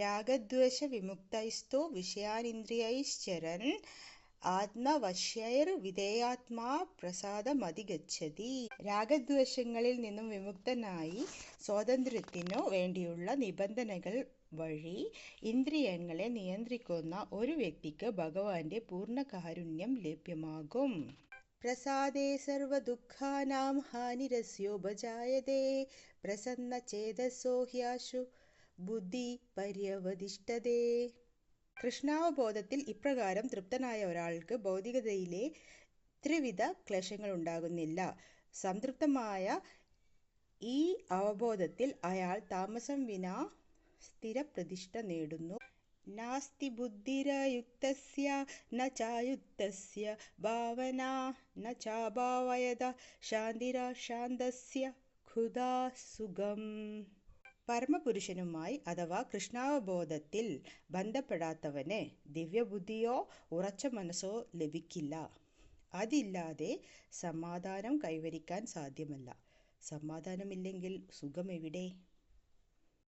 രാഗദ്വേഷ വിമുക്തൈസ്തു വിഷയാനിന്ദ്രിയൈശ്ചരൻ ആത്മവശ്യൈർവിധേയാത്മാ പ്രസാദമധിഗച്ഛതി. രാഗദ്വേഷങ്ങളിൽ നിന്നും വിമുക്തനായി സ്വാതന്ത്ര്യത്തിനു വേണ്ടിയുള്ള നിബന്ധനകൾ വഴി ഇന്ദ്രിയങ്ങളെ നിയന്ത്രിക്കുന്ന ഒരു വ്യക്തിക്ക് ഭഗവാന്റെ പൂർണ്ണ കാരുണ്യം ലഭ്യമാകും. പ്രസാദേ സർവദുഃഖാനാം ഹാനിരസ്യോപജായതേ പ്രസന്നചേതസോ ഹ്യാശു ബുദ്ധി പര്യവതിഷ്ഠതേ. കൃഷ്ണാവബോധത്തിൽ ഇപ്രകാരം തൃപ്തനായ ഒരാൾക്ക് ഭൗതികതയിലെ ത്രിവിധ ക്ലേശങ്ങളുണ്ടാകുന്നില്ല. സംതൃപ്തമായ ഈ അവബോധത്തിൽ അയാൾ താമസം വിനാ സ്ഥിരപ്രതിഷ്ഠ നേടുന്നു. നാസ്തി ബുദ്ധിരയുക്തസ്യ ന ചായുക്തസ്യ ഭാവനാ ന ചാഭാവയത ശാന്തിരശാന്തസ്യ ക്ഷുധാ സുഖം. പരമപുരുഷനുമായി അഥവാ കൃഷ്ണാവബോധത്തിൽ ബന്ധപ്പെടാത്തവന് ദിവ്യബുദ്ധിയോ ഉറച്ച മനസ്സോ ലഭിക്കില്ല. അതില്ലാതെ സമാധാനം കൈവരിക്കാൻ സാധ്യമല്ല. സമാധാനമില്ലെങ്കിൽ സുഖമെവിടെ?